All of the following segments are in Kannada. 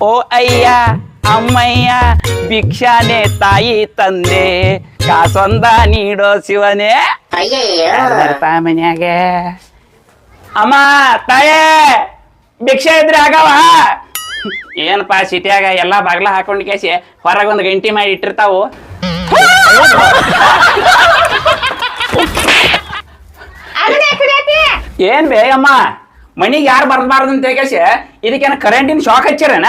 ಓ ಅಯ್ಯ ಅಮ್ಮಯ್ಯ ಭಿಕ್ಷಾನೆ ತಾಯಿ ತಂದೆ ಕಾಸೊಂದ ನೀಡೋ ಶಿವನೇ ಬರ್ತಾ ಮನ್ಯಾಗ ಅಮ್ಮ ತಾಯೇ ಭಿಕ್ಷೆ ಇದ್ರೆ ಆಗವ ಏನಪ್ಪಾ ಸಿಟಿಯಾಗ ಎಲ್ಲಾ ಬಾಗ್ಲ ಹಾಕೊಂಡ್ ಕೇಸಿ ಹೊರಗ ಒಂದ್ ಗಂಟಿ ಮಾಡಿ ಇಟ್ಟಿರ್ತಾವು ಏನ್ ಬೇ ಅಮ್ಮ ಮನಿಗ್ ಯಾರು ಬರ್ಬಾರ್ದು ಅಂತ ಕೇಸಿ ಇದಕ್ಕೇನ ಕರೆಂಟಿನ ಶಾಕ್ ಹಚ್ಚಿರನ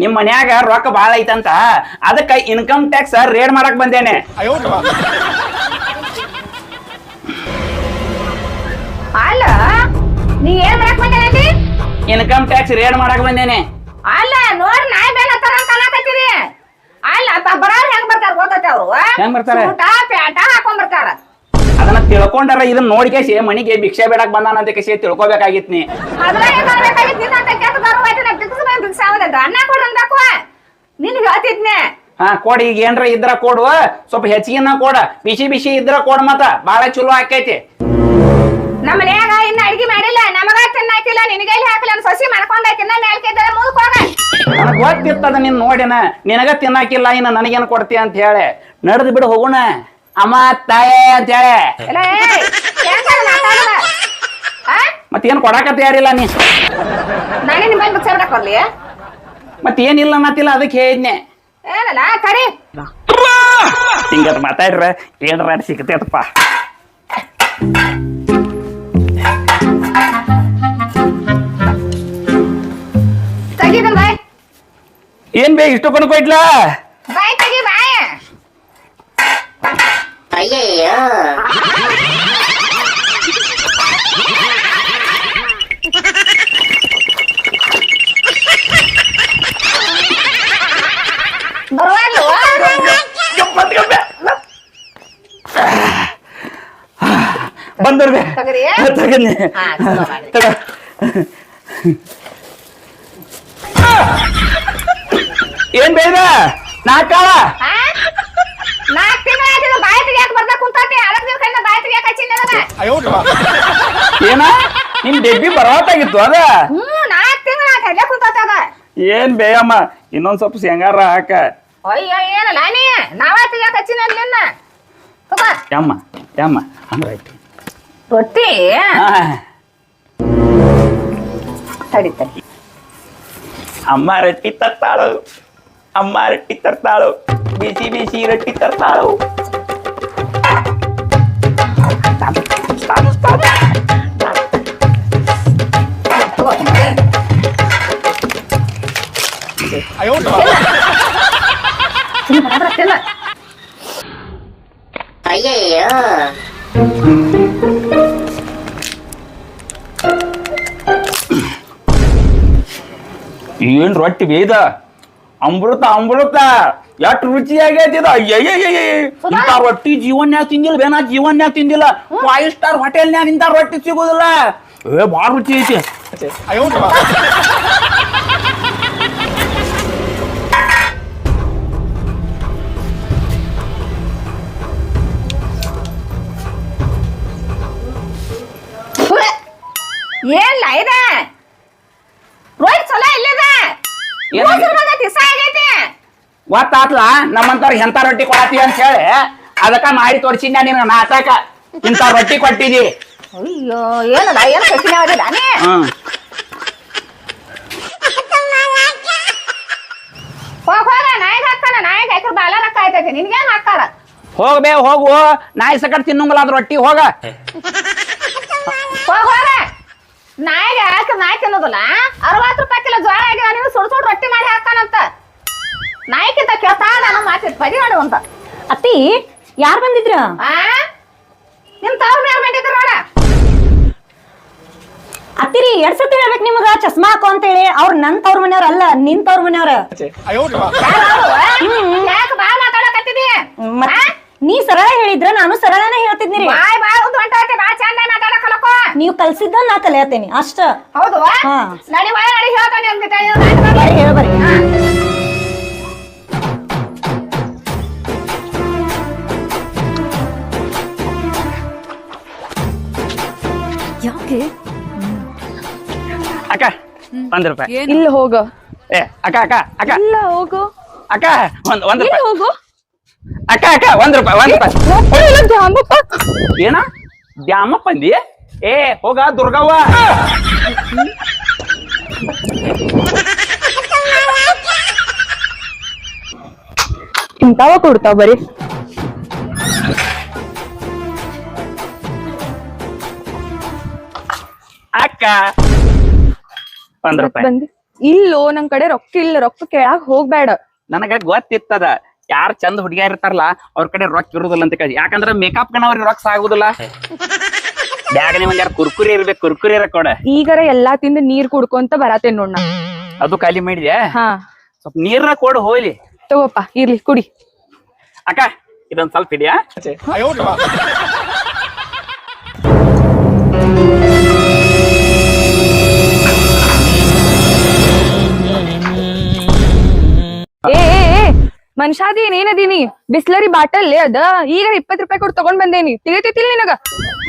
ನಿಮ್ ಮನ್ಯಾಗ ರೊಕ್ಕ ಬಾಳ ಐತಂತ ಅದಕ್ಕ ಇನ್ಕಮ್ ಟ್ಯಾಕ್ಸ್ ರೇಡ್ ಮಾಡಕ್ ಬಂದೇನೆ ಅಲ್ಲ ನೀ ಏನ್ ಮಾಡಕ್ ಬಂದೇನಿ ಇನ್ಕಮ್ ಟ್ಯಾಕ್ಸ್ ರೇಡ್ ಮಾಡಕ್ ಬಂದೇನೆ ಅಲ್ಲ ನೋಡ್ ನಾಯಿ ಬೇನ ತರ ಕಲಾಕತ್ತೀರಿ ಅಲ್ಲ ಬರೋರ್ ಹೆಂಗ್ ಬರ್ತಾರ ಗೊತ್ತೈತೆ ಅವ್ರು ಹೆಂಗ್ ಬರ್ತಾರ ಊಟ ಪ್ಯಾಟ ಹಾಕೊಂಡ್ ಬರ್ತಾರ ಅದನ್ನ ತಿಳ್ಕೊಂಡಾರ ಇದನ್ನ ನೋಡಿ ಕೇಸಿ ಮನಿಗೆ ಭಿಕ್ಷೆ ಬೇಡಕ್ ಬಂದಾನ ಅಂತ ಕೇಸಿ ತಿಳ್ಕೊಬೇಕಾಗಿತ್ ನೀ ಅನ್ನ ಕೊಡಂದಾಕುವ ನಿನ್ ಹೇಳ್ತಿದ್ನೆ ಹಾ ಕೊಡ್ ಈಗ ಏನ್ರ ಇದ್ರ ಕೊಡು ಸ್ವಲ್ಪ ಹೆಚ್ಚಿಗೆನ ಕೊಡ ಬಿಸಿ ಬಿಸಿ ಇದ್ರ ಕೊಡ್ ಮತ್ತ ಬಾಳ ಚಲೋ ಆಕೈತಿ ನಮ್ಮ ಮನ್ಯಾಗ ಇನ್ನ ಅಡ್ಗಿ ಮಾಡಿಲ್ಲ ನಮಗ ತಿನ್ನಾಕಿಲ್ಲ ನಿನಗೈಲಿ ಹಾಕಿಲ್ಲ ಸಸಿ ಮಾಡ್ಕೊಂಡ ತಿನ್ನ ಮೇಲ್ಕಿದ್ದ ಮುಂದಕ್ ಹೋಗ ನನಗ್ ಗೊತ್ತಿರ್ತದ ನಿನ್ ನೋಡಿನ ನಿನಗ ತಿನ್ನಾಕಿಲ್ಲ ಇನ್ನ ನನಗೇನ್ ಕೊಡ್ತಿ ಅಂತ ಹೇಳಿ ನಡೆದ್ ಬಿಡು ಹೋಗೋಣ ಅಮ್ಮ ತಾಯೇ ಅಂತ ಹೇಳಿ ಮತ್ತೇನ್ ಕೊಡಾಕ ತಯಾರಿಲ್ಲ ನೀ ನಾನೇ ನಿಮ್ಮ ಭಿಕ್ಷೆ ಬಿಡಕ್ ಬರ್ಲಿ ಮತ್ತೇನಿಲ್ಲ ಮತ್ತಿಲ್ಲ ಅದಕ್ಕೆ ಹೇಳಿದ್ನೆ ಏನಲ್ಲ ಕರಿ ಹಿಂಗ ಮಾತಾಡ್ರ ಏನ್ರ ಸಿಗತೈತಪ್ಪ ತೆಗಿದನ್ ಬಾಯ್ ಏನ್ ಬೇ ಇಷ್ಟು ಕೊಯ್ಟ್ಲಾ ಬಾಯ್ ತೆಗಿ ಬಾಯ್ ಅಯ್ಯಯ್ಯೋ ಬಂದರ್ಬೆ ತಗನಿ ಏನ್ ಬೇಡ ನಾಕಾಳ ನಾಲ್ಕು ತಿಂಗಳ ಬಾಯಿ ತೆಗಿಯಾಕ ಬರ್ತಾ ಕುಂತಾತಿ ಅದಕ್ಕೆ ನೀವು ಕಣ್ಣ ಬಾಯಿ ತೆಗಿಯಾಕ ಏನ ನಿಮ್ ಡೆಬ್ಬಿ ಬರವತ್ತಾಗಿತ್ತು ಅದ 4 ತಿಂಗಳ ಕಡ್ಲೆ ಕುಂತಾತ ಅದ ಏನ್ ಬೇಯಮ್ಮ ಇನ್ನೊಂದ್ ಸ್ವಲ್ಪ ಶೇಂಗಾರ ಹಾಕ ಅಯ್ಯೋ ಏನಲ್ಲ ನೀ ನಾವ ತೆಗಿಯಾಕ ಹಚ್ಚಿನ ನಿನ್ನ ತಗೋ ಯಮ್ಮ ಹಂಗಾಯ್ತು ರೊಟ್ಟಿ ತಡಿ ತಡಿ ಅಮ್ಮ ರೊಟ್ಟಿ ತರ್ತಾಳು ಬಿಸಿ ಬಿಸಿ ರೊಟ್ಟಿ ತರ್ತಾಳು ಅಯ್ಯಯ್ಯೋ ಏನ್ ರೊಟ್ಟಿ ಬೇಯ್ದ ಅಮೃತ ಎಷ್ಟು ರುಚಿಯಾಗೈತಿ ಇಂತ ರೊಟ್ಟಿ ಜೀವನ್ಯಾಗ ತಿಂದಿಲ್ಲ ಬೇನಾ ಜೀವನ್ಯಾಗ ತಿಂದಿಲ್ಲ 5 ಸ್ಟಾರ್ ಹೋಟೆಲ್ನ್ಯಾಗ ಇಂತ ರೊಟ್ಟಿ ಸಿಗೋದಿಲ್ಲ ಬಾಳ ರುಚಿ ಐತಿ ಏನ್ಲ ಇದೆ ರೋಹಿತ್ ಚಲೋ ಇಲ್ಲದ ಗೊತ್ತಾತ್ಲ ನಮ್ಮಂತಾರ ಎಂತ ರೊಟ್ಟಿ ಕೊಡತಿ ಅಂತ ಹೇಳಿ ಅದಕ್ಕ ಮಾಡಿ ತೋರ್ಸಿದ್ನ ನಿನ್ನ ನಾಟಕ ಇಂತ ರೊಟ್ಟಿ ಕೊಟ್ಟಿದಿ ಅಯ್ಯೋ ಏನಲ್ಲ ಏನು ಕಠಿಣ ಆಗಿಲ್ಲ ನೀ ಹೋಗ ನಾಯಿಗೆ ಹಾಕ್ತಾನ ನಾಯಿಗೆ ಹಾಕಿದ್ರೆ ಬಾಲ ರೊಕ್ಕ ಆಯ್ತೈತಿ ನಿನ್ಗೇನ್ ಹಾಕ್ತಾರ ಹೋಗು ನಾಯಿ ಸಕಟ್ ತಿನ್ನಂಗಲ್ಲ ಅದ್ ರೊಟ್ಟಿ ಹೋಗ ಹೋಗ ನಾಯಿಗೆ ಹಾಕಿ ನಾಯಿ ತಿನ್ನೋದಿಲ್ಲ 60 ರೂಪಾಯಿ ಕಿಲೋ ಜೋಳ ಆಗಿಲ್ಲ ನೀವು ಸುಡ್ ರೊಟ್ಟಿ ಮಾಡಿ ಹಾಕ್ತಾನಂತ ನಾಯಿಕಿಂತ ಕೇಳ್ತಾ ನಾನು ಮಾತಿದ್ ಬದಿ ಮಾಡುವಂತ ಅತ್ತಿ ಯಾರು ಬಂದಿದ್ರ ನಿಮ್ ತವ್ರ ಯಾರು ಬಂದಿದ್ರ ನೋಡ ಅತ್ತಿರಿ ಎರಡ್ ಸತಿ ಹೇಳ್ಬೇಕು ನಿಮಗ ಚಸ್ಮಾ ಹಾಕೋ ಅಂತ ಹೇಳಿ ಅವ್ರ ನನ್ ತವ್ರ ಮನೆಯವ್ರ ಅಲ್ಲ ನಿನ್ ತವ್ರ ಮನೆಯವ್ರ ಯಾಕೆ ಬಾ ಮಾತಾಡಕತ್ತಿದಿ ನೀ ಸರಳ ಹೇಳಿದ್ರ ನಾನು ಸರಳನೇ ಹೇಳ್ತಿದ್ನಿರಿ ಬಾಯ್ ಬಾಯ್ ಒಂದು ಹೊಂಟೈತಿ ಬಾ ಚಂದ ಮಾತಾಡಕಲಕೋ ನೀವ್ ಕಲ್ಸಿದ್ದ ನಾ ಕಲಿಯತ್ತೇನಿ ಅಷ್ಟ ಹೌದು ನಡಿ ಬಾಯ್ ನಡಿ ಹೇಳ್ತಾನೆ ಹೇಳ್ಬರಿ ಅಕ್ಕ ರೂಪಾಯಿ. ಇಲ್ಲ ಹೋಗ. ಏ ಅಕ್ಕ ಅಕ್ಕ ಅಕ್ಕ ಇಲ್ಲ ಹೋಗು. ಅಕ್ಕ ಒಂದ್ ಇಲ್ಲ ರೂಪಾಯಿ. ಹೋಗು. ಅಕ್ಕ ಅಕ್ಕ ಒಂದ್ ರೂಪಾಯಿ. ದ್ಯಾಮಪ್ಪ. ಏನ ದ್ಯಾಮಪ್ಪ ಅಂದಿ? ಏ ಹೋಗ ದುರ್ಗವ್ವ. ಇಂತಾವ ಕೊಡ್ತಾವ ಬರೀ. ಅಕ್ಕ ಒಂದ್ ರೂಪಾಯಿ. ಬಂದಿ ಇಲ್ಲೋ ನನ್ ಕಡೆ ರೊಕ್ಕ ಇಲ್ಲ, ರೊಕ್ಕ ಕೇಳಾಕ್ ಹೋಗ್ಬೇಡ. ನನಗ ಗೊತ್ತಿತ್ತದ ಯಾರ್ ಚಂದ ಹುಡುಗಿಯಾರ ಇರ್ತಾರಲ್ಲ ಅವ್ರ ಕಡೆ ರೊಕ್ಕ ಇರುದಿಲ್ಲ ಅಂತ ಕಳಿ. ಯಾಕಂದ್ರ ಮೇಕಪ್ ಕಣ ಅವ್ರಿಗೆ ರೊಕ್ಕ ಸಾಗುದಿಲ್ಲ. ಬ್ಯಾಗನೆ ಒಂದ್ ಯಾರು ಕುರ್ಕುರಿ ಇರ್ಬೇಕು, ಕುರ್ಕುರಿ ಇರ ಕೊಡ. ಈಗರ ಎಲ್ಲಾ ತಿಂದು ನೀರ್ ಕುಡ್ಕೊಂತ ಬರತೇನ್ ನೋಡ್ ನಾ. ಅದು ಖಾಲಿ ಮಾಡಿದ್ಯಾ? ಹಾ ಸ್ವಲ್ಪ ನೀರ್ನ ಕೊಡು ಹೋಗ್ಲಿ. ತಗೋಪ್ಪ ಇರ್ಲಿ ಕುಡಿ. ಅಕ್ಕ ಇದೊಂದ್ ಸ್ವಲ್ಪ ಹಿಡಿಯಾ. ಏ ಮನುಷ್ಯಾದೀನ್ ಏನದೀನಿ? ಬಿಸ್ಲರಿ ಬಾಟಲ್ ಅದ ಈಗ 20 ರೂಪಾಯಿ ಕೊಟ್ಟು ತಗೊಂಡ್ ಬಂದೇನಿ. ತಿಳಿತೈತಿಲ್ ನಿನಗ?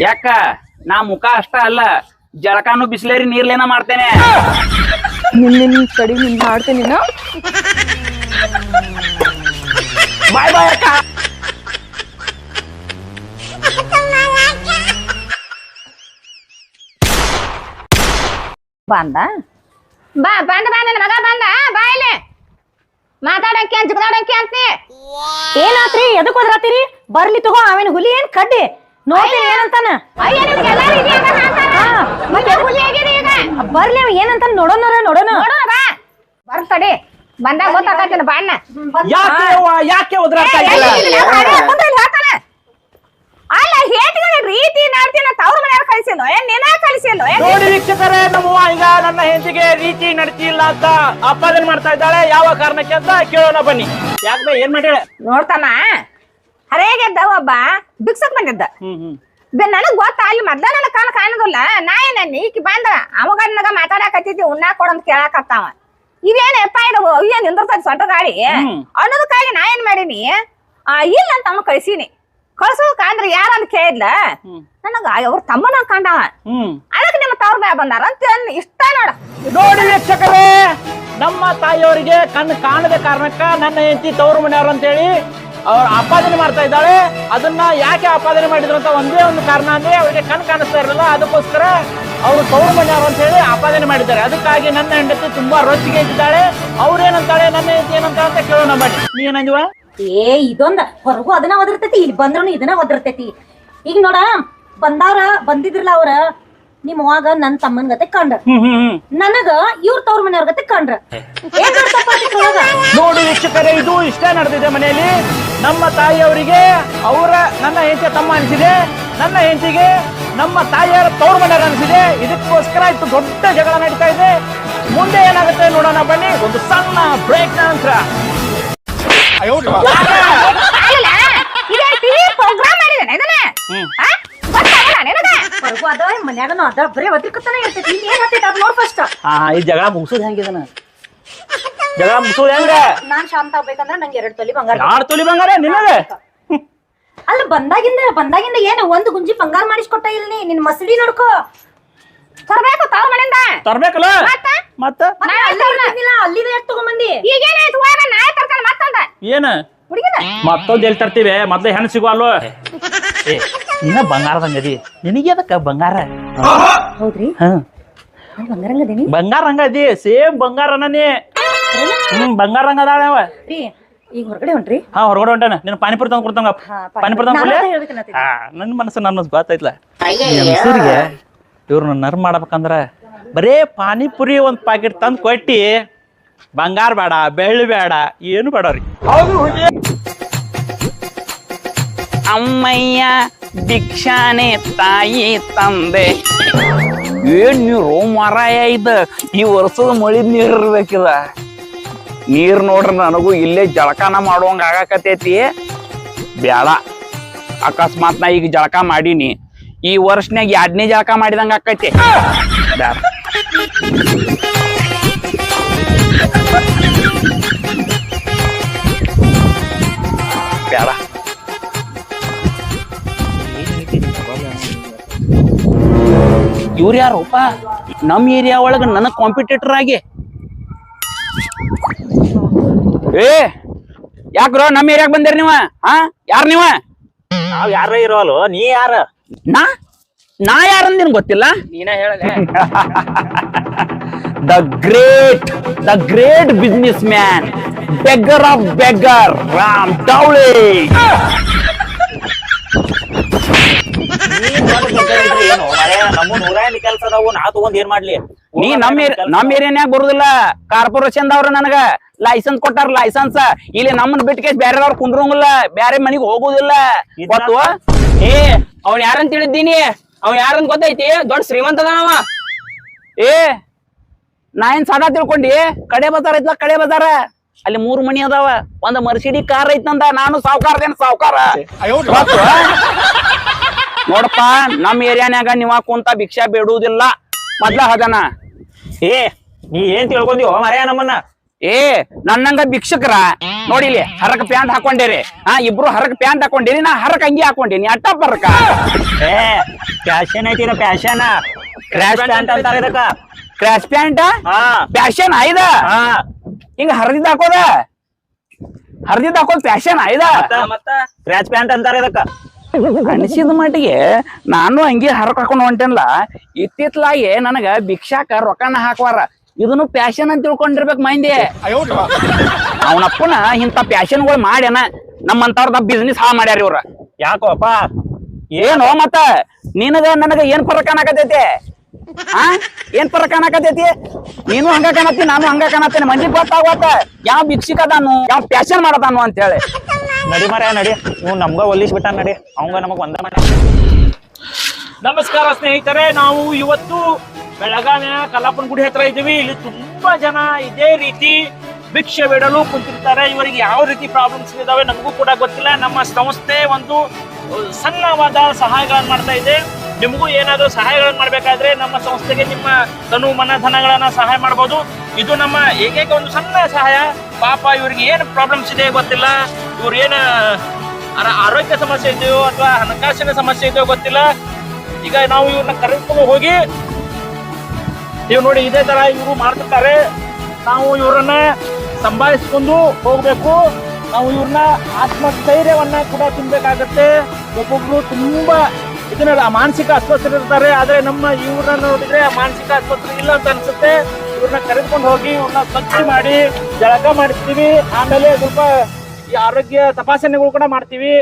ಯಾಕ ನಾ ಮುಖ ಅಷ್ಟ ಅಲ್ಲ, ಜಳಕಾನು ಬಿಸ್ಲೇರಿ ನೀರ್ಲೇನ ಮಾಡ್ತೇನೆ. ನಿನ್ನ ಕಡೆ ನಿನ್ ಮಾಡ್ತೇನೆ ನೀನು. ಬಾಯ್ ಬಾಯ್ ಅಕ್ಕ. ಬಂದ ಬಾ ಬಂದ ಬಾ ನನ್ನ ಮಗ ಬಂದ. ಬಾ ಇಲ್ಲಿ ಮಾತಾಡಕ್ಕೆ ಜಿಗದಾಡಕ್ಕೆ ಅಂತೀನಿ. ಏನಾತ್ರಿ ಎದಕ್ ಒದ್ರಾತೀರಿ? ಬರ್ಲಿ ತಗೋ ಅವೇನ್ ಹುಲಿ ಏನ್ ಕಡ್ಡಿ ನೋಡ್ತೀನಿ ಏನಂತಾನ. ಅಯ್ಯ ನಿಮ್ಗೆಲ್ಲ ಬರ್ಲಿ ಅವ ಏನಂತಾನ ನೋಡೋಣ. ನೋಡೋಣ ಬಾ. ಬರ್ತಡಿ ಬಂದಾಗ ಗೊತ್ತಾಗತ್ತಿನ ಬಾಣ್ಣ. ಯಾಕೆ ಒದ್ರಾಡ್ತಾ ಇದ್ದೀರಾ? ಅಲ್ಲ ಹೇಟಿಗಳ ರೀತಿ ನಾಡ್ತಿನ ತವ್ರ ಮನೆಯವ್ರ ಕಳಿಸಿಲ್ಲ ಏನ್ ನೀನ ಕಳಿಸಿಲ್ಲ? ನೋಡಿ ವೀಕ್ಷಕರೇ, ನಮ್ಮ ಈಗ ನನ್ನ ಹೆಂಡತಿಗೆ ರೀತಿ ನಡತಿ ಇಲ್ಲ ಅಂತ ಅಪಾದನೆ ಮಾಡ್ತಾ ಇದ್ದಾಳೆ. ಯಾವ ಕಾರಣಕ್ಕೆ ಅಂತ ಕೇಳೋಣ ಬನ್ನಿ. ಯಾಕೆ ಏನ್ ಮಾಡ್ಯಾಳ? ನೋಡ್ತಾನ ಹರೇಗೆದ್ದ ಒಬ್ಬ ಬಿಕ್ಸಕ್ ಬಂದಿದ್ದ. ನನಗ್ ಗೊತ್ತ ಅಲ್ಲಿ ಮೊದ್ಲ ನನ್ನ ಕಾಲ ಕಾಣೋದಿಲ್ಲ. ನಾ ಏನ ಈಕಿ ಬಂದ ಅಮಗಣ್ಣಗ ಮಾತಾಡಕತ್ತಿದ್ದಿ ಉಣ್ಣಾಕ್ ಕೊಡಂತ ಕೇಳಾಕತ್ತಾವ. ಇದೇನಪ್ಪ ಇದು ಏನ್ ನಿಂದಿರ್ತದ ಸೊಂಟ ಗಾಳಿ ಅನ್ನೋದಕ್ಕಾಗಿ ನಾ ಏನ್ ಮಾಡೀನಿ, ಇಲ್ಲ ಅಂತ ಅಮ್ಮ ಕಳ್ಸೀನಿ. ಕಳ್ಸೋಕಂದ್ರ ಯಾರಂತ ಕೇಳಿದ್ಲ, ನನಗ ಅವ್ರ ತಮ್ಮನ ಕಂಡವ. ಅದಕ್ಕೆ ನಿಮ್ಮ ತವ್ರ ಬ್ಯಾ ಬಂದಾರ ಅಂತ ಇಷ್ಟ ನೋಡ. ನೋಡಿ ವೀಕ್ಷಕರೇ, ನಮ್ಮ ತಾಯಿಯವರಿಗೆ ಕಣ್ಣು ಕಾಣದ ಕಾರಣಕ್ಕ ನನ್ನ ಹೆಂಡತಿ ತವರು ಮನೆಯವ್ರು ಅಂತ ಹೇಳಿ ಅವ್ರ ಆಪಾದನೆ ಮಾಡ್ತಾ ಇದ್ದಾಳೆ. ಅದನ್ನ ಯಾಕೆ ಆಪಾದನೆ ಮಾಡಿದ್ರು ಅಂತ ಒಂದೇ ಒಂದು ಕಾರಣ ಅಂದ್ರೆ ಅವರಿಗೆ ಕಣ್ಣು ಕಾಣಿಸ್ತಾ ಇರಲಿಲ್ಲ. ಅದಕ್ಕೋಸ್ಕರ ಅವರು ತವರು ಮನೆಯವರು ಅಂತ ಹೇಳಿ ಆಪಾದನೆ ಮಾಡಿದ್ದಾರೆ. ಅದಕ್ಕಾಗಿ ನನ್ನ ಹೆಂಡತಿ ತುಂಬಾ ರೊಚ್ಚಿಗೆ ಇದ್ದಾಳೆ. ಅವ್ರೇನಂತಾಳೆ, ನನ್ನ ಹೆಂಡತಿ ಏನಂತಾಳೆ ಅಂತ ಕೇಳೋಣ ಮಾಡಿ. ನೀ ಏನಂದಿವ? ಏ ಇದೊಂದ ಹೊರಗು ಅದನ್ನ ಒದರ್ತೈತಿ, ಇಲ್ಲಿ ಬಂದ್ರು ಇದನ್ನ ಒದರ್ತೈತಿ. ಈಗ ನೋಡ ಬಂದಿದ್ರಲ್ಲ ಅವ್ರ ನಿಮ್ ಅವಾಗ ನನ್ ತಮ್ಮನ್ ಗತೆ ಕಂಡ್ರ, ನನಗ ಇವ್ರ ತವ್ರ ಮನೆಯವ್ರ ಗತೆ ಕಂಡ್ರ. ನೋಡಿ ವೀಕ್ಷಕರೇ, ಇದು ಇಷ್ಟೇ ನಡೆದಿದೆ ಮನೆಯಲ್ಲಿ. ನಮ್ಮ ತಾಯಿಯವರಿಗೆ ನನ್ನ ಹೆಂಡತಿಯ ತಮ್ಮ ಅನಿಸಿದೆ, ನನ್ನ ಹೆಂಡತಿಗೆ ನಮ್ಮ ತಾಯಿಯವರ ತವ್ರ ಮನೆಯವ್ರ ಅನಿಸಿದೆ. ಇದಕ್ಕೋಸ್ಕರ ಇತ್ತು ದೊಡ್ಡ ಜಗಳ ನಡೀತಾ ಇದೆ. ಮುಂದೆ ಏನಾಗುತ್ತೆ ನೋಡೋಣ ಬನ್ನಿ, ಒಂದು ಸಣ್ಣ ಬ್ರೇಕ್ ನಂತರ. ಪ್ರೋಗ್ರಾಮ್ ಮಾಡಿದ್ದೇನೆ ಇದನ್ನ ಹೊರಗು ಅದ ಮನ್ಯಾಗನು ಅದ ಬರೀ ಒದ್ರಿಕತ್ತಾನೆ ಇರ್ತೈತಿ. ಏನ್ ಹತ್ತೈತಿ ಅದ್ ನೋಡ್ ಫಸ್ಟ್. ಈ ಜಗಳ ಮುಗಿಸೋದು ಹೆಂಗಿದನ? ಜಗಳ ಮುಗಿಸೋದು ಹೆಂಗ? ನಾನ್ ಶಾಂತ ಆಗ್ಬೇಕಂದ್ರ ನಂಗೆ 2 ತೊಲಿ ಬಂಗಾರ. 2 ತೊಲಿ ಬಂಗಾರ ನಿನಗೆ? ಅಲ್ಲ ಬಂದಾಗಿಂದ ಏನು ಒಂದು ಗುಂಜಿ ಬಂಗಾರ ಮಾಡಿಸ್ಕೊಟ್ಟ ಇಲ್ಲ ನೀ? ನಿನ್ ಮಸಡಿ ನೋಡ್ಕೋ. ತರ್ಬೇಕು ತವ್ರ ಮನೆಯಿಂದ. ತರ್ಬೇಕಲ್ಲ ಮತ್ತ ಅಲ್ಲಿ ಯಾಕೆ ತಗೊಂಬಂದಿ? ಈಗೇನಾಯ್ತು? ನಾಳೆ ತರ್ತಾನೆ ಮತ್ತೊಂದ. ಏನ ಹುಡುಗಿನ ಮತ್ತೊಂದ್ ಎಲ್ಲಿ ತರ್ತೀವಿ? ಮೊದ್ಲು ಹೆಣ್ಣು ಸಿಗುವಲ್ವ? ಇನ್ನ ಬಂಗಾರದಂಗದಿ ನಿನಗೆ ಅದಕ್ಕ ಬಂಗಾರ. ಹೌದ್ರಿ? ಬಂಗಾರಂಗದೇನಿ? ಬಂಗಾರ ಹಂಗ ಅದಿ, ಸೇಮ್ ಬಂಗಾರನೇ. ಬಂಗಾರ ಹಂಗ ಅದಾವ. ಈಗ ಹೊರಗಡೆ ಹೊಂಟ್ರಿ? ಹೊರಗಡೆ ಹೊಂಟಾನ. ನೀನು ಪಾನಿಪುರಿ ತಂದು ಕೊಡ್ತಂಗ. ಪಾನಿಪುರಿ ತಂದು ನನ್ನ ಮನಸ್ಸು ನನ್ನ ಗೊತ್ತಾಯ್ತಲ್ಲ. ಹೆಸರಿಗೆ ಇವ್ರನ್ನ ನರ್ ಮಾಡ್ಬೇಕಂದ್ರ ಬರೇ ಪಾನಿಪುರಿ ಒಂದ್ ಪ್ಯಾಕೆಟ್ ತಂದು ಕೊಟ್ಟಿ, ಬಂಗಾರ ಬೇಡ, ಬೆಳ್ಳಿ ಬೇಡ, ಏನು ಬೇಡವ್ರಿ. ಅಮ್ಮಯ್ಯ ಭಿಕ್ಷಾನೆ ತಾಯಿ ತಂದೆ. ಏನ್ ನೀರು ಮರಾಯ ಇದ? ಈ ವರ್ಷದ ಮಳಿ ನೀರ್ ಇರ್ಬೇಕಿದ. ನೀರ್ ನೋಡ್ರಿ ನನಗೂ ಇಲ್ಲೇ ಜಳಕಾನ ಮಾಡುವಂಗ ಆಗಾಕತೈತಿ. ಬ್ಯಾಡ, ಅಕಸ್ಮಾತ್ ನಾ ಈಗ ಜಳಕ ಮಾಡೀನಿ, ಈ ವರ್ಷನ್ಯಾಗ 2ನೇ ಜಳಕ ಮಾಡಿದಂಗ ಆಕೈತಿ. ಬ್ಯಾಡ. ಬ್ಯಾಡ. ಇವ್ರು ಯಾರಪ್ಪ? ನಮ್ ಏರಿಯಾ ಒಳಗ ನನಗ್ ಕಾಂಪಿಟೇಟರ್ ಆಗಿ ಏ ಯಾಕ್ರೋ ನಮ್ ಏರಿಯಾಗ ಬಂದಿರಿ ನೀವ ಯಾರ್ ನೀವ ನಾವ್ ಯಾರ ಇರೋಲ್ವ ನೀ ಯಾರ ನಾ ನಾ ಯಾರಂದಿನ ಗೊತ್ತಿಲ್ಲ ನೀನ ಹೇಳಲೆ the great businessman beggar of beggar Ram ಟೌಳಿ ಏನು ನಮ್ಮ ನೂರಾಯಣಿ ಕೆಲಸ ಅದಾವು ನಾ ತಗೊಂಡ್ ಏನ್ ಮಾಡ್ಲಿ ನೀ ನಮ್ ಏರಿಯಾನ್ಯಾಗ ಬರುದಿಲ್ಲ ಕಾರ್ಪೊರೇಷನ್ ದವ್ರ ನನಗ ಲೈಸೆನ್ಸ್ ಕೊಟ್ಟಾರ ಲೈಸೆನ್ಸ್ ಇಲ್ಲಿ ನಮ್ಮನ್ ಬಿಟ್ಕೆ ಬ್ಯಾರೆದವ್ರ ಕುಂಡ್ರಂಗಿಲ್ಲ ಬ್ಯಾರೆ ಮನಿಗ್ ಹೋಗುದಿಲ್ಲ ಗೊತ್ತು ಏ ಅವ್ನ ಯಾರಂತ ಹೇಳಿದ್ದೀನಿ ಅವ್ ಯಾರಂತ ಗೊತ್ತೈತಿ ದೊಡ್ಡ ಶ್ರೀಮಂತ ಅದಾವ ಏ ನಾ ಏನ್ ಸದಾ ತಿಳ್ಕೊಂಡಿ ಕಡೆ ಬಜಾರ್ ಐತ್ಲ ಕಡೆ ಬಜಾರ ಅಲ್ಲಿ 3 ಮನಿ ಅದಾವ ಒಂದ್ ಮರ್ಸಿಡಿ ಕಾರ್ ಐತಂದ ನಾನು ಸಾವ್ಕಾರದೇನ ಸಾವ್ಕಾರ ನೋಡಪ್ಪ ನಮ್ ಏರಿಯಾನ್ಯಾಗ ನೀವ ಕುಂತ ಭಿಕ್ಷಾ ಬೇಡುವುದಿಲ್ಲ ಮೊದ್ಲ ಹದನ ಏ ನೀ ಏನ್ ತಿಳ್ಕೊಂದಿವ ಮರ್ಯ ನಮ್ಮನ್ನ ಏ ನನ್ನಂಗ ಭಿಕ್ಷಕರ ನೋಡಿಲಿ ಹರಕ ಪ್ಯಾಂಟ್ ಹಾಕೊಂಡಿರಿ ಇಬ್ರು ಹರಕ ಪ್ಯಾಂಟ್ ಹಾಕೊಂಡಿರಿ ನಾ ಹರಕ ಅಂಗಿ ಹಾಕೊಂಡಿನಿ ಅಟ್ಟ ಪರಕ ಏ ಫ್ಯಾಷನ್ ಐತಿ ಫ್ಯಾಷನ್ ಕ್ರ್ಯಾಶ್ ಪ್ಯಾಂಟ್ ಅಂತಾರ ಇದಕ್ಕ ಕ್ರಾಶ್ ಪ್ಯಾಂಟ್ ಫ್ಯಾಷನ್ ಆಯ್ದ ಹಿಂಗ ಹರಿದಿದ್ ಹಾಕೋದ್ ಫ್ಯಾಷನ್ ಆಯ್ದ ಮತ್ತ ಕ್ರ್ಯಾಶ್ ಪ್ಯಾಂಟ್ ಅಂತಾರ ಇದಕ್ಕ ಅನಿಸಿದ ಮಟ್ಟಿಗೆ ನಾನು ಹಂಗೆ ಹರಕ್ ಹಾಕೊಂಡ್ ಹೊಂಟೇನ್ಲ ಇತ್ತಿತ್ಲಾಗಿ ನನಗ ಭಿಕ್ಷಾಕ ರೊಕ್ಕನ ಹಾಕುವಾರ ಇದನ್ನು ಪ್ಯಾಶನ್ ಅಂತ ತಿಳ್ಕೊಂಡಿರ್ಬೇಕು ಮಂದಿ ಅವನಪ್ಪನ ಇಂತ ಪ್ಯಾಶನ್ಗಳು ಮಾಡ್ಯಾನ ನಮ್ಮಂತವ್ರದ ಬಿಸ್ನೆಸ್ ಹಾ ಮಾಡ್ಯಾರ ಇವ್ರ ಯಾಕೋಪ್ಪ ಏನೋ ಮತ್ತ ನಿನಗ ನನಗ ಏನ್ ಫರಕ್ ಕಾಣಕತೈತಿ ಏನ್ ಫರಕ್ ಕಾಣಕತೈತಿ ನೀನು ಹಂಗ ಕಾಣತಿ ನಾನು ಹಂಗ ಕಾಣತ್ತೇನೆ ಮಂದಿ ಗೊತ್ತಾಗತ್ತ ಯಾವ ಭಿಕ್ಷಿಕ ಅದಾನು ಯಾವ ಪ್ಯಾಶನ್ ಮಾಡತಾನು ಅಂತ ಹೇಳಿ ನಡಿ ಮರ ನಡಿ ಇವ್ ನಮ್ಗ ಒಲಿಸ್ಬಿಟ್ಟ ನಡಿ ಅವಂಗ ನಮಗ್ ಒಂದ ಮಾಡ ನಮಸ್ಕಾರ ಸ್ನೇಹಿತರೆ ನಾವು ಇವತ್ತು ಬೆಳಗಾವಿಯ ಕಲಾಪನ ಗುಡಿ ಹತ್ರ ಇದ್ದೀವಿ ಇಲ್ಲಿ ತುಂಬಾ ಜನ ಇದೇ ರೀತಿ ಭಿಕ್ಷೆ ಬೇಡಲು ಕುಂತಿರ್ತಾರೆ ಇವರಿಗೆ ಯಾವ ರೀತಿ ಪ್ರಾಬ್ಲಮ್ಸ್ ಇದಾವೆ ನಮಗೂ ಕೂಡ ಗೊತ್ತಿಲ್ಲ ನಮ್ಮ ಸಂಸ್ಥೆ ಒಂದು ಸಣ್ಣವಾದ ಸಹಾಯಗಳನ್ನು ಮಾಡ್ತಾ ಇದೆ ನಿಮಗೂ ಏನಾದರೂ ಸಹಾಯಗಳನ್ನು ಮಾಡ್ಬೇಕಾದ್ರೆ ನಮ್ಮ ಸಂಸ್ಥೆಗೆ ನಿಮ್ಮ ತನು ಮನ ಧನಗಳನ್ನ ಸಹಾಯ ಮಾಡಬಹುದು ಇದು ನಮ್ಮ ಏಕೈಕ ಒಂದು ಸಣ್ಣ ಸಹಾಯ ಪಾಪ ಇವ್ರಿಗೆ ಏನು ಪ್ರಾಬ್ಲಮ್ಸ್ ಇದೆ ಗೊತ್ತಿಲ್ಲ ಇವ್ರು ಏನು ಆರೋಗ್ಯ ಸಮಸ್ಯೆ ಇದೆಯೋ ಅಥವಾ ಹಣಕಾಸಿನ ಸಮಸ್ಯೆ ಇದೆಯೋ ಗೊತ್ತಿಲ್ಲ ಈಗ ನಾವು ಇವ್ರನ್ನ ಕರೆದುಕೊಂಡು ಹೋಗಿ ಇವ್ ನೋಡಿ ಇದೇ ತರ ಇವರು ಮಾಡ್ತಿರ್ತಾರೆ ನಾವು ಇವ್ರನ್ನ ಸಂಭಾಳಿಸ್ಕೊಂಡು ಹೋಗ್ಬೇಕು ನಾವು ಇವ್ರನ್ನ ಆತ್ಮಸ್ಥೈರ್ಯವನ್ನ ಕೂಡ ತಿನ್ಬೇಕಾಗತ್ತೆ ಒಬ್ಬೊಬ್ರು ತುಂಬಾ ಇದನ್ನ ಮಾನಸಿಕ ಅಸ್ವಸ್ಥರಿರ್ತಾರೆ ಆದ್ರೆ ನಮ್ಮ ಇವ್ರನ್ನ ನೋಡಿದ್ರೆ ಮಾನಸಿಕ ಅಸ್ವಸ್ಥ ಇಲ್ಲ ಅಂತ ಅನ್ಸುತ್ತೆ ಇವ್ರನ್ನ ಕರೆದುಕೊಂಡು ಹೋಗಿ ಇವ್ರನ್ನ ಸ್ವಚ್ಛ ಮಾಡಿ ಜಳಕ ಮಾಡಿಸ್ತೀವಿ ಆಮೇಲೆ ಸ್ವಲ್ಪ ಈ ಆರೋಗ್ಯ ತಪಾಸಣೆಗಳು ಕೂಡ ಮಾಡ್ತೀವಿ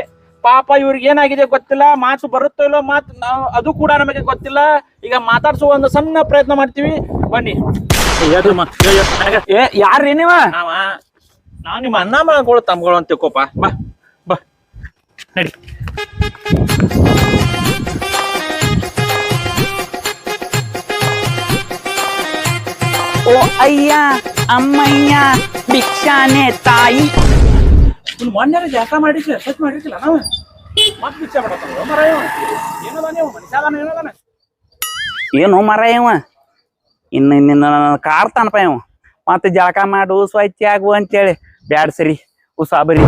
ಪಾಪ ಇವ್ರಿಗೆ ಏನಾಗಿದೆ ಗೊತ್ತಿಲ್ಲ ಮಾತು ಬರುತ್ತೋ ಇಲ್ಲೋ ಮಾತು ಅದು ಕೂಡ ನಮಗೆ ಗೊತ್ತಿಲ್ಲ ಈಗ ಮಾತಾಡ್ಸುವ ಒಂದು ಸಣ್ಣ ಪ್ರಯತ್ನ ಮಾಡ್ತೀವಿ ಬನ್ನಿ ಯಾರ್ರಿ ನೀವ ನಾವ್ ನಿಮ್ಮ ಅಣ್ಣ ಮಗಳು ತಮ್ಗಳು ಅಂತ ತಿಳ್ಕೊಪ ಬಾ ಬಾ ನಡಿ ಓ ಅಯ್ಯ ಅಮ್ಮಯ್ಯ ಭಿಕ್ಷಾನೆ ತಾಯಿ ಮೊನ್ನೆ ಜಾಕ ಮಾಡಿಸಿ ಸ್ವಚ್ಛ ಮಾಡಿರ್ತಿಲ್ಲ ನಾವು ಮತ್ ಭಿಕ್ಷೆ ಬಿಡತ್ತ ಮರ ಏನದ ನೀವು ಮನುಷ್ಯದಾನ ಏನದಾನ ಏನು ಮರ ಇವ ಇನ್ನ ಕಾರ್ ತಾನಪ್ಪ ಇವ ಮತ್ತೆ ಜಳಕ ಮಾಡು ಸ್ವಚ್ಛ ಆಗು ಅಂತೇಳಿ ಬ್ಯಾಡ ಸರಿ ಉಸಾಬರಿ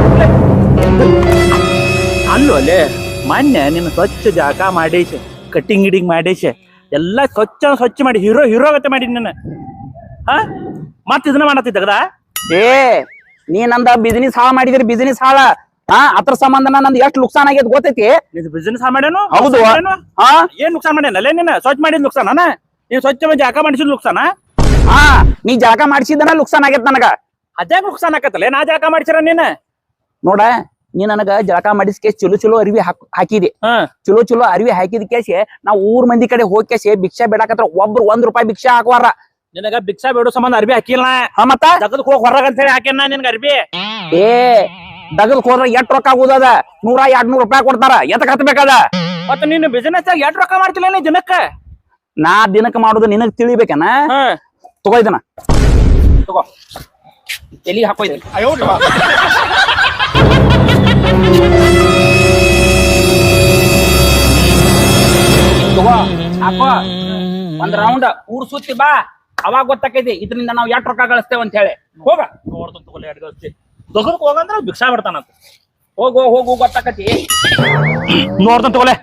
ಅಲ್ಲೂ ಅಲ್ಲೇ ಮೊನ್ನೆ ನಿನ್ನ ಸ್ವಚ್ಛ ಜಾಕ ಮಾಡೇಶೆ ಕಟ್ಟಿಂಗ್ ಗಿಡಿಂಗ್ ಮಾಡೇಶೆ ಎಲ್ಲ ಸ್ವಚ್ಛ ಮಾಡಿ ಹೀರೋ ಗತೆ ಮಾಡಿ ನನ್ನ ಹಾ ಮತ್ ಇದನ್ನ ಮಾಡತ್ತಿದ್ದಗದ ಏ ನೀ ನಂದ ಬಿಸಿನೆಸ್ ಹಾಳ ಮಾಡಿದ್ರಿ ಬಿಸಿನೆಸ್ ಹಾಳ ಅದ್ರ ಸಂಬಂಧ ನಂದು ಎಷ್ಟು ನುಕ್ಸಾನ್ ಆಗೈತೆ ಗೊತ್ತೈತಿ ಇದು ಬಿಸಿನೆಸ್ ಮಾಡ್ಯಾನು ಹೌದು ಏನ್ ನುಕ್ಸಾನ್ ಮಾಡ್ಯಾನ ಅಲ್ಲೇ ನಿನ್ನ ಸ್ವಚ್ಛ ಮಾಡಿದ್ ನುಕ್ಸಾನ ನೀನ್ ಸ್ವಚ್ಛ ಜಾಕ ಮಾಡಿಸಿದ್ ನುಕ್ಸಾನ ನೀ ಜಳಕ ಮಾಡಿಸಿದನ ನುಕ್ಸಾನ್ ಆಗೈತ್ ನನಗ ಅದ್ಯಾಗ ನುಕ್ಸಾನ್ ಆಕತ್ತಲ್ಲ ನಾ ಜಾಕ ಮಾಡಿಸಿರ ನೀನ ನೋಡ ನೀ ನನಗ ಜಳಕ ಮಾಡಿಸ್ ಕೇಸ್ ಚಲೋ ಅರಿವಿ ಹಾಕಿದಿ ಚಲೋ ಅರಿವಿ ಹಾಕಿದ ಕೇಸಿ ನಾವ್ ಊರ್ ಮಂದಿ ಕಡೆ ಹೋಗಿ ಕೇಸಿ ಭಿಕ್ಷಾ ಬೇಡಾಕತ್ರ ಒಬ್ರು ₹1 ಭಿಕ್ಷಾ ಹಾಕುವಾರ ನಿನಗ ಭಿಕ್ಷಾ ಬೇಡೋ ಸಂಬಂಧ ಅರ್ಬಿ ಹಾಕಿಲ್ಲ ಮತ್ತ ಜಗದಕ್ ಹೋಗಿ ಹೊರಗ ಅಂತ ಹೇಳಿ ಹಾಕ್ಯಾನ ನಿನ್ಗ ಅರ್ಬಿ ಏ ದಗದಕ್ ಹೋದ್ರ ಎಷ್ಟ್ ರೊಕ್ಕ ಆಗುದದ ₹100-200 ಕೊಡ್ತಾರ ಎದಕ್ ಹತ್ಬೇಕದ ಮತ್ತ ನೀನು ಬಿಸಿನೆಸ್ ಎಷ್ಟ್ ರೊಕ್ಕ ಮಾಡ್ತಿಲ್ಲ ನೀ ದಿನಕ್ಕ ನಾ ದಿನಕ್ಕ ಮಾಡುದು ನಿನಗ್ ತಿಳಿಬೇಕನ ತಗೋ ಇದನ್ನ ತಗೋ ಎಲ್ಲಿ ಹಾಕೋ ಇದನ್ನ ತಗೋ ಹಾಕೋ ಒಂದ್ ರೌಂಡ್ ಊರ್ ಸುತ್ತಿ ಬಾ ಅವಾಗ ಗೊತ್ತಾಕೈತಿ ಇದರಿಂದ ನಾವ್ ಎಷ್ಟ್ ರೊಕ್ಕ ಗಳಿಸ್ತೇವ ಅಂತ ಹೇಳಿ ಹೋಗ ನೋಡ್ತಾನ ತಗೊಳ್ಳಿ ಅಡ್ಗಸ್ತಿ ದೊಡ್ಡಕ್ ಹೋಗಂದ್ರ ಭಿಕ್ಷಾ ಬಿಡ್ತಾನಂತ ಹೋಗು ಗೊತ್ತಾಕತಿ ನೋಡ್ತಾನ ತಗೊಳ್ಳೆ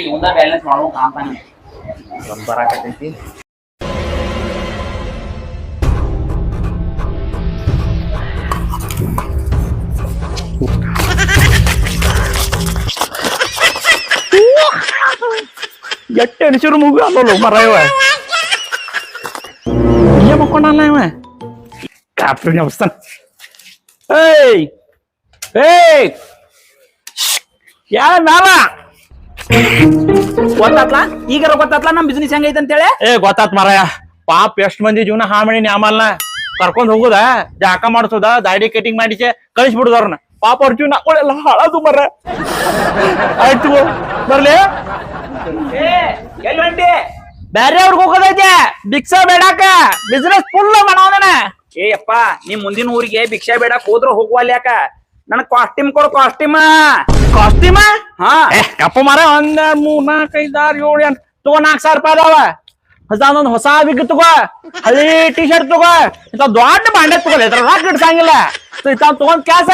ಇವಂದ ಬ್ಯಾಲೆನ್ಸ್ ಮಾಡ್ಬೇಕು ಅಂತಾನೆ ಬರಾಕತೈತಿ. ಎಟ್ಟೆ ಅನಿಸಿರು ಮುಗು ಅಲ್ಲೋ ಮರ ಇವ ಇಲ್ಲೇ ಮಕ್ಕೊಂಡಲ್ಲ ಇವ ಕಾಪಿ ಅವಸ್ಥಾನ. ಏಯ್ ಏಯ್ ಯಾರ ಮ್ಯಾಲ ಗೊತ್ತಾತ್ಲಾ ಈಗಾರ ಗೊತ್ತಾತ್ಲಾ ನಮ್ ಬಿಸ್ನೆಸ್ ಹೆಂಗೈತೆ ಅಂತೇಳಿ. ಗೊತ್ತಾತ್ ಮಾರಾಯ. ಪಾಪ ಎಷ್ಟ್ ಮಂದಿ ಜೀವನ ಹಾಮಣಿ ನ್ಯಾಮಲ್ನ ಕರ್ಕೊಂಡ್ ಹೋಗುದ ಜಾಕ ಮಾಡಿಸೋದ ದಾಡಿ ಕಟಿಂಗ್ ಮಾಡಿಸಿ ಕಳಿಸ್ಬಿಡುದ ಅವ್ರನ್ನ. ಪಾಪ ಅವ್ರ ಜೀವನ ಒಳ್ಳೆಲ್ಲ ಹಾಳದು ಮರ. ಆಯ್ತು ಬರ್ಲಿ ಎಲ್ಲಿ ಹೊಂಟಿ? ಬ್ಯಾರೆ ಅವ್ರಿಗೆ ಹೋಗೋದೈತೆ ಭಿಕ್ಷಾ ಬೇಡಾಕ ಬಿಸ್ನೆಸ್ ಫುಲ್ ಮಾಡವನ. ಏಯಪ್ಪ ನಿಮ್ ಮುಂದಿನ ಊರಿಗೆ ಭಿಕ್ಷಾ ಬೇಡಕ್ ಹೋದ್ರ ಹೋಗುವಲ್ಲ ಯಾಕ? ನನಗ್ ಕಾಸ್ಟ್ಯೂಮ್ ಕೊಡು ಕಾಸ್ಟ್ಯೂಮ್. ಕಾಸ್ಟ್ಯೂಮ ಹಾ ಕಪ್ಪ ಮಾರ 1 2 3 4 5 6 7 8 ತಗೋ 4,000 ರೂಪಾಯಿ ಅದಾವ. ಹೊಸದೊಂದು ಹೊಸ ಬಿಗ್ ತಗೋ, ಹಳಿ ಟಿ ಶರ್ಟ್ ತಗೋ, ಇಂತ ದೊಡ್ಡ ಬಾಂಡೆ ತಗೋ, ಇದ್ರ ರಾಕ್ ಇಡ್ಸಂಗಿಲ್ಲ. ಇಂತ ತಗೊಂಡ್ ಕ್ಯಾಸ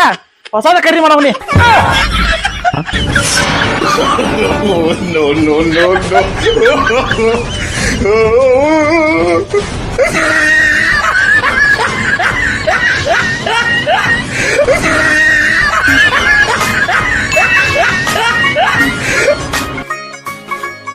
ಹೊಸದ ಖರೀದಿ ಮಾಡವನಿ. no.